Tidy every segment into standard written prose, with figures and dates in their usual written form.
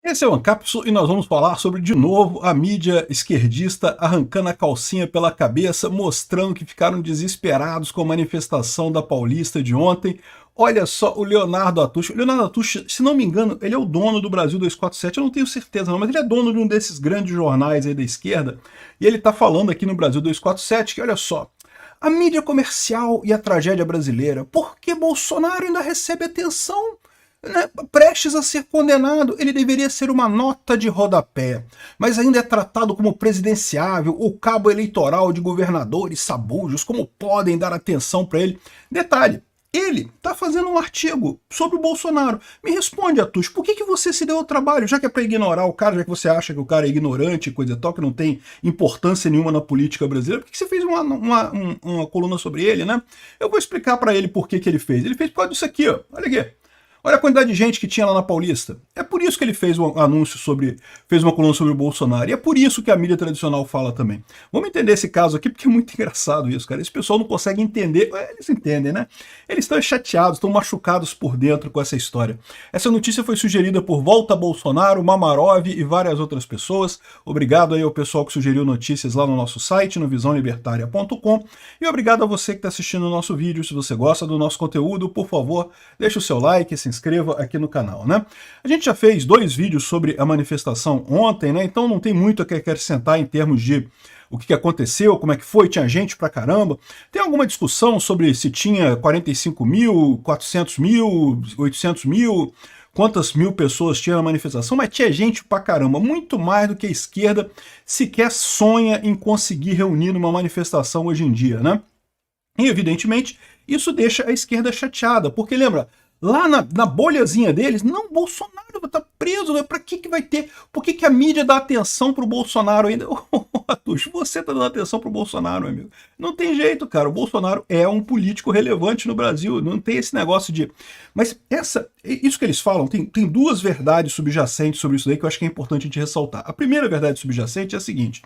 Esse é o Ancapsu e nós vamos falar sobre, de novo, a mídia esquerdista arrancando a calcinha pela cabeça, mostrando que ficaram desesperados com a manifestação da Paulista de ontem. Olha só o Leonardo Atush. O Leonardo Atush, se não me engano, ele é o dono do Brasil 247, eu não tenho certeza não, mas ele é dono de um desses grandes jornais aí da esquerda, e ele está falando aqui no Brasil 247 que, olha só, a mídia comercial e a tragédia brasileira, por que Bolsonaro ainda recebe atenção? Né, prestes a ser condenado, ele deveria ser uma nota de rodapé, mas ainda é tratado como presidenciável ou cabo eleitoral de governadores sabujos, como podem dar atenção para ele? Detalhe, ele está fazendo um artigo sobre o Bolsonaro. Me responde, Atush, por que você se deu ao trabalho, já que é para ignorar o cara, já que você acha que o cara é ignorante e coisa e tal, que não tem importância nenhuma na política brasileira, por que você fez uma coluna sobre ele, né? Eu vou explicar para ele por que ele fez. Ele fez por causa disso aqui, ó. Olha aqui. Olha a quantidade de gente que tinha lá na Paulista. É por isso que ele fez um anúncio fez uma coluna sobre o Bolsonaro. E é por isso que a mídia tradicional fala também. Vamos entender esse caso aqui, porque é muito engraçado isso, cara. Esse pessoal não consegue entender. Eles entendem, né? Eles estão chateados, estão machucados por dentro com essa história. Essa notícia foi sugerida por Volta Bolsonaro, Mamarov e várias outras pessoas. Obrigado aí ao pessoal que sugeriu notícias lá no nosso site, no visãolibertaria.com. E obrigado a você que está assistindo o nosso vídeo. Se você gosta do nosso conteúdo, por favor, deixa o seu like, se inscreva aqui no canal, né? A gente já fez 2 vídeos sobre a manifestação ontem, né? Então não tem muito a que acrescentar em termos de o que aconteceu, como é que foi, tinha gente pra caramba. Tem alguma discussão sobre se tinha 45 mil, 400 mil, 800 mil, quantas mil pessoas tinha na manifestação, mas tinha gente pra caramba, muito mais do que a esquerda sequer sonha em conseguir reunir numa manifestação hoje em dia, né? E evidentemente isso deixa a esquerda chateada, porque lembra, lá na bolhazinha deles, não, Bolsonaro tá preso, pra que vai ter? Por que a mídia dá atenção pro Bolsonaro ainda? Atush, você tá dando atenção pro Bolsonaro, amigo. Não tem jeito, cara, o Bolsonaro é um político relevante no Brasil, não tem esse negócio de... Mas isso que eles falam, tem 2 verdades subjacentes sobre isso daí que eu acho que é importante a gente ressaltar. A primeira verdade subjacente é a seguinte...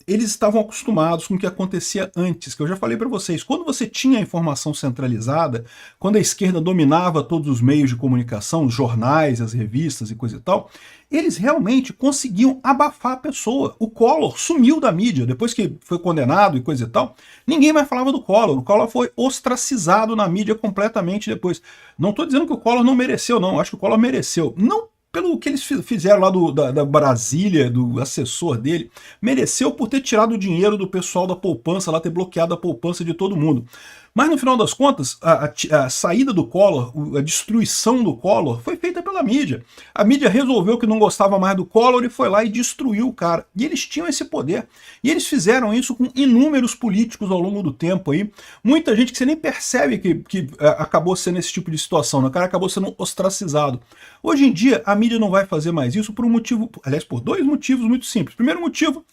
eles estavam acostumados com o que acontecia antes, que eu já falei para vocês, quando você tinha a informação centralizada, quando a esquerda dominava todos os meios de comunicação, os jornais, as revistas e coisa e tal, eles realmente conseguiam abafar a pessoa. O Collor sumiu da mídia, depois que foi condenado e coisa e tal, ninguém mais falava do Collor, o Collor foi ostracizado na mídia completamente depois. Não estou dizendo que o Collor não mereceu, não, acho que o Collor mereceu. Não pelo que eles fizeram lá da Brasília, do assessor dele, mereceu por ter tirado o dinheiro do pessoal da poupança, lá ter bloqueado a poupança de todo mundo. Mas no final das contas, a saída do Collor, a destruição do Collor, foi feita pela mídia. A mídia resolveu que não gostava mais do Collor e foi lá e destruiu o cara. E eles tinham esse poder. E eles fizeram isso com inúmeros políticos ao longo do tempo aí. Muita gente que você nem percebe que acabou sendo esse tipo de situação, né? O cara acabou sendo ostracizado. Hoje em dia, a mídia não vai fazer mais isso por um motivo, aliás, por 2 motivos muito simples. Primeiro motivo,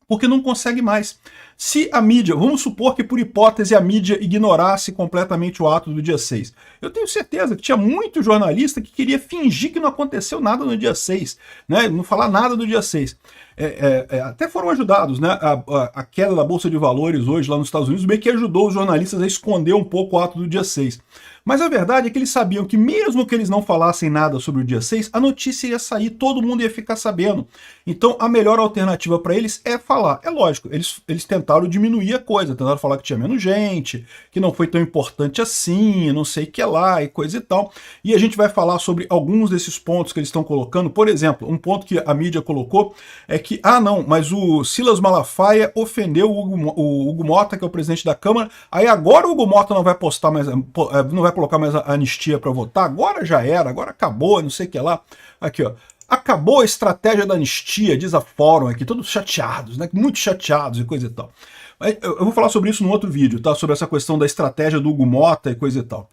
porque não consegue mais. Se a mídia, vamos supor que por hipótese a mídia ignorasse completamente o ato do dia 6. Eu tenho certeza que tinha muito jornalista que queria fingir que não aconteceu nada no dia 6, né? Não falar nada do dia 6. Até foram ajudados, né? A queda da Bolsa de Valores hoje lá nos Estados Unidos meio que ajudou os jornalistas a esconder um pouco o ato do dia 6. Mas a verdade é que eles sabiam que mesmo que eles não falassem nada sobre o dia 6, a notícia ia sair, todo mundo ia ficar sabendo. Então a melhor alternativa para eles é falar. É lógico, eles tentaram diminuir a coisa, tentaram falar que tinha menos gente, que não foi tão importante assim, não sei o que lá e coisa e tal. E a gente vai falar sobre alguns desses pontos que eles estão colocando. Por exemplo, um ponto que a mídia colocou é que, não, mas o Silas Malafaia ofendeu o Hugo Mota, que é o presidente da Câmara, aí agora o Hugo Mota não vai postar mais, não vai colocar mais a anistia para votar, agora já era, agora acabou, não sei o que lá. Aqui, ó. Acabou a estratégia da anistia, diz a Fórum aqui, todos chateados, né? Muito chateados e coisa e tal. Eu vou falar sobre isso num outro vídeo, tá? Sobre essa questão da estratégia do Hugo Mota e coisa e tal.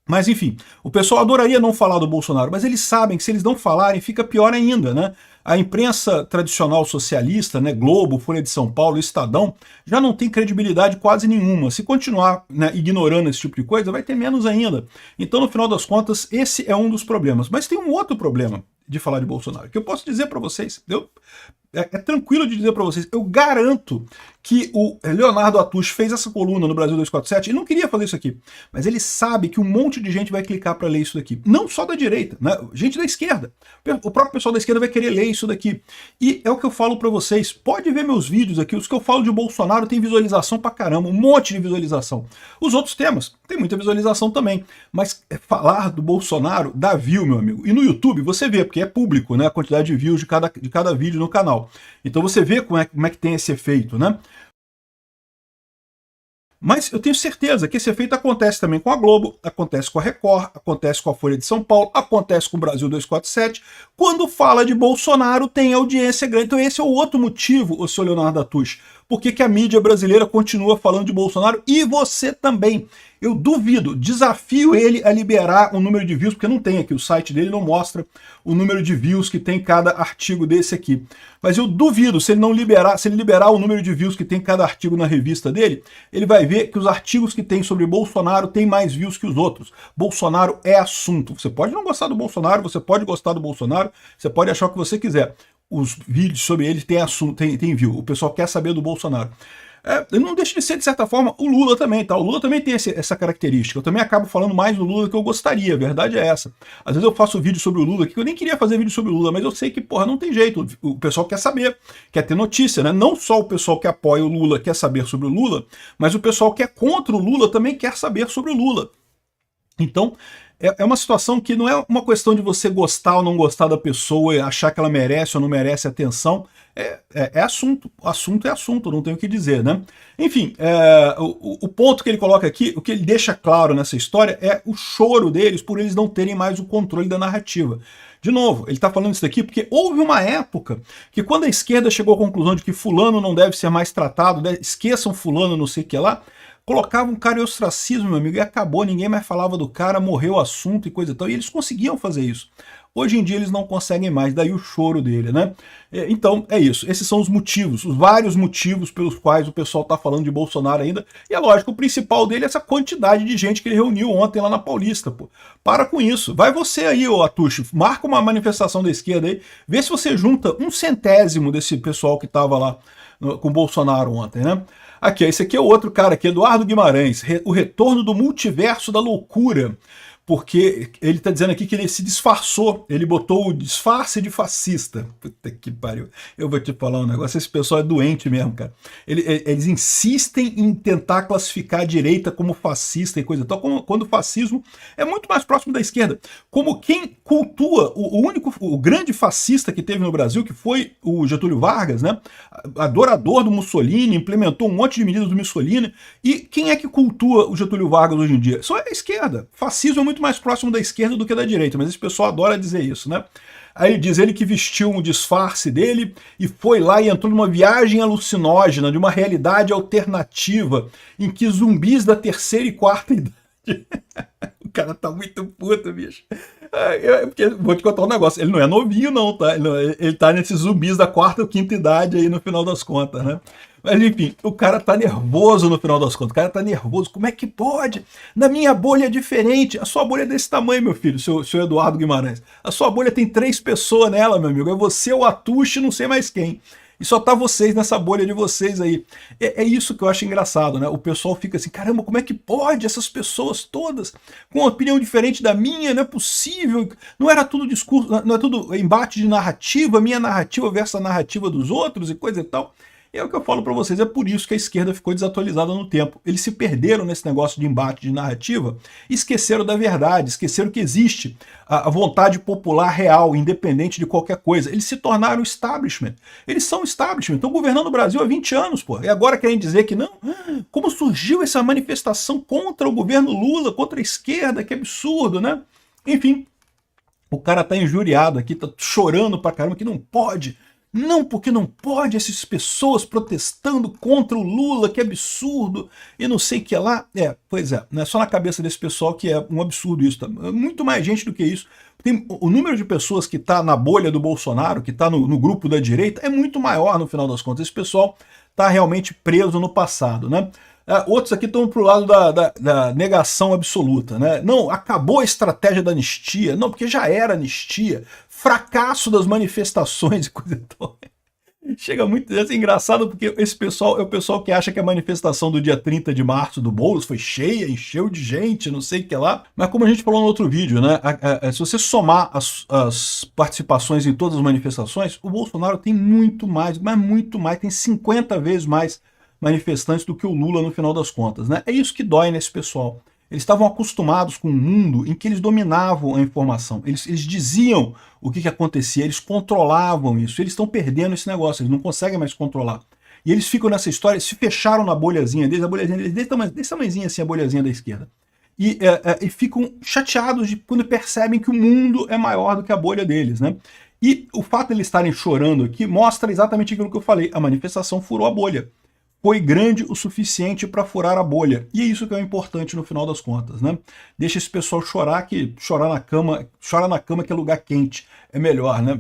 Mas enfim, o pessoal adoraria não falar do Bolsonaro, mas eles sabem que se eles não falarem fica pior ainda, né? A imprensa tradicional socialista, né, Globo, Folha de São Paulo, Estadão, já não tem credibilidade quase nenhuma. Se continuar, né, ignorando esse tipo de coisa, vai ter menos ainda. Então, no final das contas, esse é um dos problemas. Mas tem um outro problema de falar de Bolsonaro, que eu posso dizer para vocês. é tranquilo de dizer para vocês, eu garanto que o Leonardo Atush fez essa coluna no Brasil 247 e não queria fazer isso aqui, mas ele sabe que um monte de gente vai clicar para ler isso daqui, não só da direita, né? Gente da esquerda, o próprio pessoal da esquerda vai querer ler isso daqui, e é o que eu falo para vocês, pode ver meus vídeos aqui, os que eu falo de Bolsonaro tem visualização pra caramba, um monte de visualização. Os outros temas tem muita visualização também, mas falar do Bolsonaro dá view, meu amigo, e no YouTube você vê, porque é público, né, a quantidade de views de cada vídeo no canal, então você vê como é que tem esse efeito, né? Mas eu tenho certeza que esse efeito acontece também com a Globo, acontece com a Record, acontece com a Folha de São Paulo, acontece com o Brasil 247. Quando fala de Bolsonaro, tem audiência grande. Então esse é o outro motivo, o senhor Leonardo Atush, por que a mídia brasileira continua falando de Bolsonaro e você também. Eu duvido, desafio ele a liberar o número de views, porque não tem aqui, o site dele não mostra o número de views que tem cada artigo desse aqui. Mas eu duvido, se ele não liberar, se ele liberar o número de views que tem cada artigo na revista dele, ele vai ver que os artigos que tem sobre Bolsonaro têm mais views que os outros. Bolsonaro é assunto. Você pode não gostar do Bolsonaro, você pode gostar do Bolsonaro, você pode achar o que você quiser. Os vídeos sobre ele têm assunto, tem view. O pessoal quer saber do Bolsonaro. Não deixa de ser, de certa forma, o Lula também, tá? O Lula também tem essa característica. Eu também acabo falando mais do Lula do que eu gostaria, a verdade é essa. Às vezes eu faço vídeo sobre o Lula, que eu nem queria fazer vídeo sobre o Lula, mas eu sei que, porra, não tem jeito. O pessoal quer saber, quer ter notícia, né? Não só o pessoal que apoia o Lula quer saber sobre o Lula, mas o pessoal que é contra o Lula também quer saber sobre o Lula. Então, é uma situação que não é uma questão de você gostar ou não gostar da pessoa e achar que ela merece ou não merece atenção. É assunto. Assunto é assunto, não tenho o que dizer, né? Enfim, o ponto que ele coloca aqui, o que ele deixa claro nessa história é o choro deles por eles não terem mais o controle da narrativa. De novo, ele está falando isso daqui porque houve uma época que quando a esquerda chegou à conclusão de que fulano não deve ser mais tratado, né, esqueçam fulano, não sei o que lá, colocava um cara em ostracismo, meu amigo, e acabou, ninguém mais falava do cara, morreu o assunto e coisa e tal, e eles conseguiam fazer isso. Hoje em dia eles não conseguem mais, daí o choro dele, né? Então, é isso. Esses são os motivos, os vários motivos pelos quais o pessoal está falando de Bolsonaro ainda. E é lógico, o principal dele é essa quantidade de gente que ele reuniu ontem lá na Paulista, pô. Para com isso. Vai você aí, ô Atush, marca uma manifestação da esquerda aí, vê se você junta 1/100º desse pessoal que estava lá com o Bolsonaro ontem, né? Aqui, esse aqui é o outro cara aqui, Eduardo Guimarães, o retorno do multiverso da loucura. Porque ele está dizendo aqui que ele se disfarçou, ele botou o disfarce de fascista. Puta que pariu. Eu vou te falar um negócio, esse pessoal é doente mesmo, cara. Eles insistem em tentar classificar a direita como fascista e coisa e tal, quando o fascismo é muito mais próximo da esquerda. Como quem cultua o grande fascista que teve no Brasil, que foi o Getúlio Vargas, né? Adorador do Mussolini, implementou um monte de medidas do Mussolini. E quem é que cultua o Getúlio Vargas hoje em dia? Só é a esquerda. Fascismo é muito mais próximo da esquerda do que da direita, mas esse pessoal adora dizer isso, né? Aí ele diz ele que vestiu um disfarce dele e foi lá e entrou numa viagem alucinógena de uma realidade alternativa em que zumbis da terceira e quarta idade... O cara tá muito puto, bicho. Vou te contar um negócio, ele não é novinho não, tá? Ele tá nesses zumbis da quarta ou quinta idade aí no final das contas, né? Mas enfim, o cara tá nervoso no final das contas, o cara tá nervoso, como é que pode? Na minha bolha é diferente, a sua bolha é desse tamanho, meu filho, seu Eduardo Guimarães. A sua bolha tem 3 pessoas nela, meu amigo, é você, o Atush e não sei mais quem. E só tá vocês nessa bolha de vocês aí. É isso que eu acho engraçado, né? O pessoal fica assim, caramba, como é que pode essas pessoas todas com uma opinião diferente da minha? Não é possível. Não era tudo discurso, não é tudo embate de narrativa, minha narrativa versus a narrativa dos outros e coisa e tal. E é o que eu falo para vocês, é por isso que a esquerda ficou desatualizada no tempo. Eles se perderam nesse negócio de embate de narrativa, esqueceram da verdade, esqueceram que existe a vontade popular real, independente de qualquer coisa. Eles se tornaram establishment. Eles são establishment, estão governando o Brasil há 20 anos, pô. E agora querem dizer que não? Como surgiu essa manifestação contra o governo Lula, contra a esquerda? Que absurdo, né? Enfim, o cara tá injuriado aqui, tá chorando pra caramba, que não pode. Não, porque não pode, essas pessoas protestando contra o Lula, que absurdo, e não sei o que lá. Pois é, não é só na cabeça desse pessoal que é um absurdo isso. Tá? Muito mais gente do que isso. Tem, o número de pessoas que está na bolha do Bolsonaro, que está no grupo da direita, é muito maior no final das contas. Esse pessoal está realmente preso no passado, né? Outros aqui estão pro lado da negação absoluta, né? Não, acabou a estratégia da anistia, não, porque já era anistia, fracasso das manifestações e coisa e tal. Chega muito, é engraçado porque esse pessoal é o pessoal que acha que a manifestação do dia 30 de março do Boulos foi cheia, encheu de gente, não sei o que lá. Mas como a gente falou no outro vídeo, né? Se você somar as participações em todas as manifestações, o Bolsonaro tem muito mais, mas muito mais, tem 50 vezes mais manifestantes do que o Lula no final das contas, né? É isso que dói nesse pessoal. Eles estavam acostumados com um mundo em que eles dominavam a informação. Eles diziam o que acontecia, eles controlavam isso. Eles estão perdendo esse negócio, eles não conseguem mais controlar. E eles ficam nessa história, se fecharam na bolhazinha deles, a bolhazinha deles desse tamanhozinho assim, a bolhazinha da esquerda. E ficam chateados quando percebem que o mundo é maior do que a bolha deles, né? E o fato de eles estarem chorando aqui mostra exatamente aquilo que eu falei. A manifestação furou a bolha. Foi grande o suficiente para furar a bolha. E é isso que é o importante no final das contas, né? Deixa esse pessoal chorar, que chorar na cama, chora na cama que é lugar quente, é melhor, né?